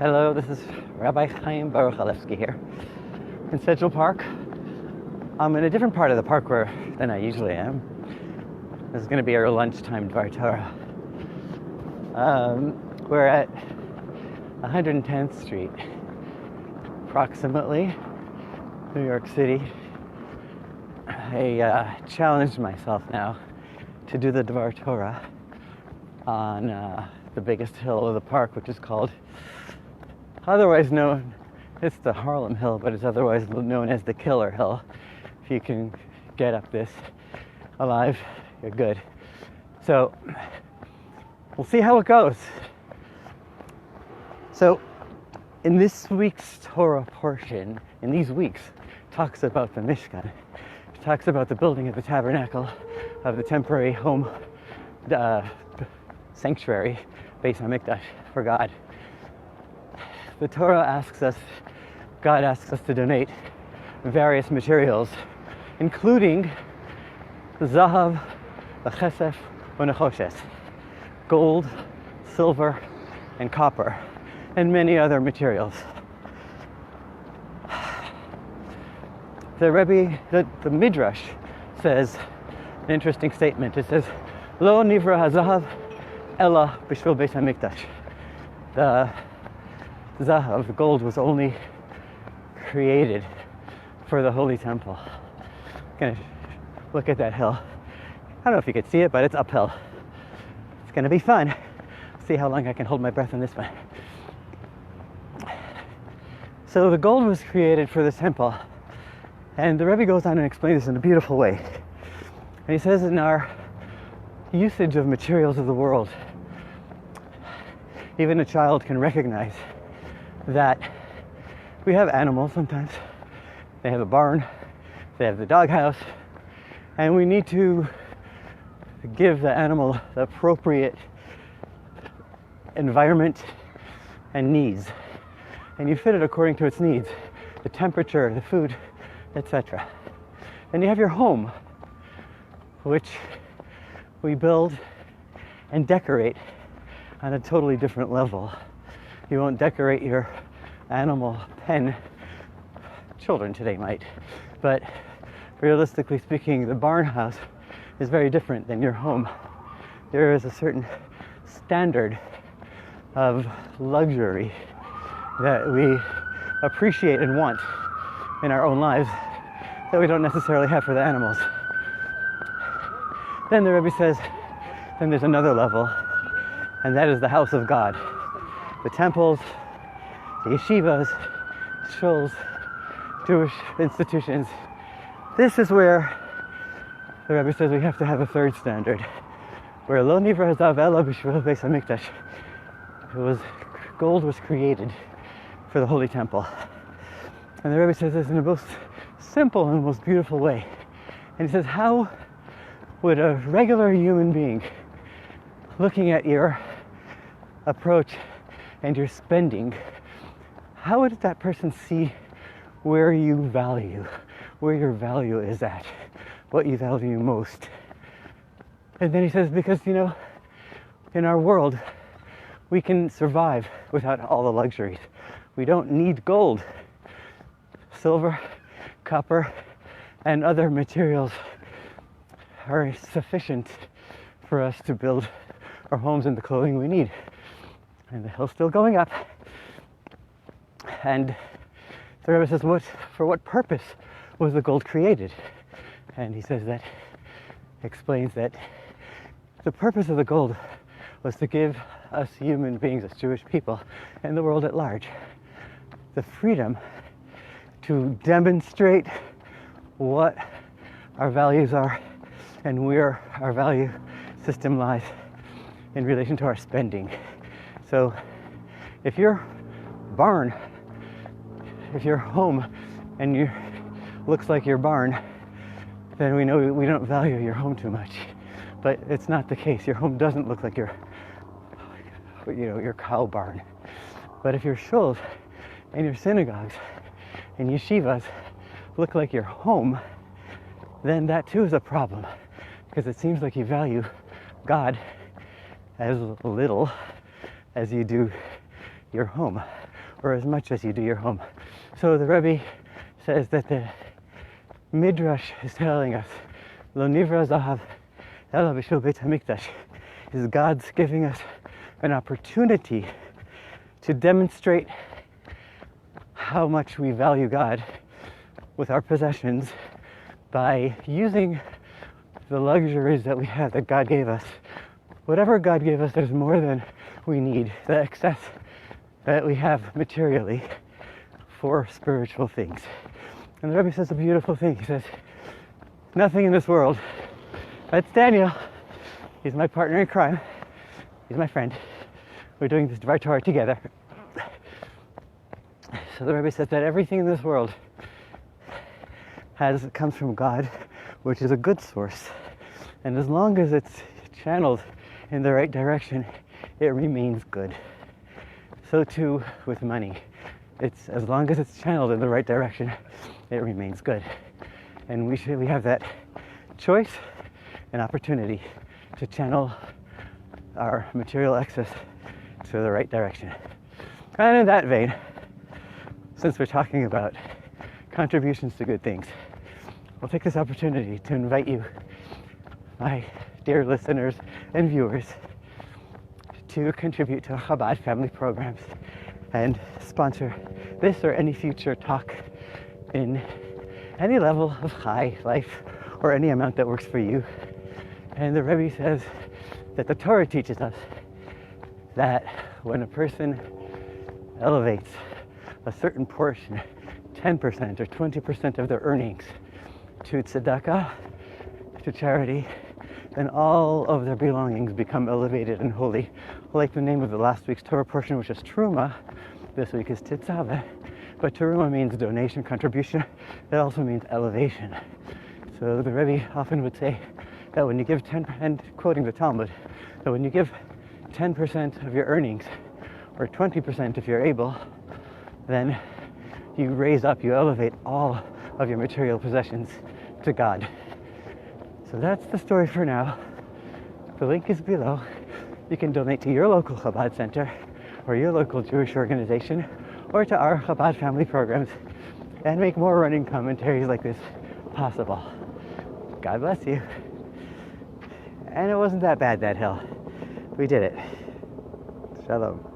Hello, this is Rabbi Chaim Baruch Alevsky here in Central Park. I'm in a different part of the park than I usually am. This is going to be our lunchtime Dvar Torah. We're at 110th Street, approximately, New York City. I challenged myself now to do the Dvar Torah on the biggest hill of the park, which is called, otherwise known, it's the Harlem Hill, but it's otherwise known as the Killer Hill. If you can get up this alive, you're good. So we'll see how it goes. So in this week's Torah portion, in these weeks, talks about the Mishkan. It talks about the building of the tabernacle, of the temporary home sanctuary, Beis HaMikdash, for God. The Torah asks us, God asks us to donate various materials, including the zahav, the chesef, and nechoshes, gold, silver, and copper, and many other materials. The Rebbe, the Midrash says an interesting statement. It says, "Lo nivra hazahav ella b'shvil Beis HaMikdash." The zahav, the gold, was only created for the Holy Temple. Gonna look at that hill. I don't know if you can see it, but it's uphill. It's gonna be fun. See how long I can hold my breath on this one. So the gold was created for the temple, and the Rebbe goes on and explains this in a beautiful way. And he says, in our usage of materials of the world, even a child can recognize that we have animals sometimes. They have a barn, they have the doghouse, and we need to give the animal the appropriate environment and needs. And you fit it according to its needs, the temperature, the food, etc. Then you have your home, which we build and decorate on a totally different level. You won't decorate your animal pen. Children today might, but realistically speaking, the barn house is very different than your home. There is a certain standard of luxury that we appreciate and want in our own lives that we don't necessarily have for the animals. Then the Rebbe says, then there's another level, and that is the house of God. The temples, the yeshivas, shuls, Jewish institutions. This is where the Rebbe says we have to have a third standard, where lo nivra hazav ella b'shvil Beis HaMikdash. Gold was created for the Holy Temple. And the Rebbe says this in the most simple and most beautiful way. And he says, how would a regular human being, looking at your approach and your spending, how would that person see where you value, where your value is at, what you value most? And then he says, because, in our world, we can survive without all the luxuries. We don't need gold. Silver, copper, and other materials are sufficient for us to build our homes and the clothing we need. And the hill's still going up. And the Rebbe says, for what purpose was the gold created? And he says that, explains that the purpose of the gold was to give us human beings, us Jewish people, and the world at large, the freedom to demonstrate what our values are and where our value system lies in relation to our spending. So if your barn, if your home and you looks like your barn, then we know we don't value your home too much. But it's not the case. Your home doesn't look like your cow barn. But if your shuls and your synagogues and yeshivas look like your home, then that too is a problem, because it seems like you value God as little as you do your home. or as much as you do your home. So the Rebbe says that the Midrash is telling us, Lo nivra zahav ela b'shul beit hamikdash, is God's giving us an opportunity to demonstrate how much we value God with our possessions by using the luxuries that we have, that God gave us. Whatever God gave us, there's more than we need, the excess that we have materially for spiritual things. And the Rebbe says a beautiful thing. He says, nothing in this world. That's Daniel. He's my partner in crime. He's my friend. We're doing this Torah together. So the Rebbe says that everything in this world comes from God, which is a good source. And as long as it's channeled in the right direction, it remains good. So too with money. It's as long as it's channeled in the right direction, it remains good. And we have that choice and opportunity to channel our material excess to the right direction. And in that vein, since we're talking about contributions to good things, I'll take this opportunity to invite you, my dear listeners and viewers, to contribute to Chabad family programs and sponsor this or any future talk in any level of high life or any amount that works for you. And the Rebbe says that the Torah teaches us that when a person elevates a certain portion, 10% or 20% of their earnings, to tzedakah, to charity, then all of their belongings become elevated and holy. Like the name of the last week's Torah portion, which is Truma, this week is Titzaveh. But Truma means donation, contribution. It also means elevation. So the Rebbe often would say that when you give 10%, and quoting the Talmud, that when you give 10% of your earnings, or 20% if you're able, then you raise up, you elevate all of your material possessions to God. So that's the story for now. The link is below. You can donate to your local Chabad center or your local Jewish organization or to our Chabad family programs and make more running commentaries like this possible. God bless you. And it wasn't that bad, that hill. We did it. Shalom.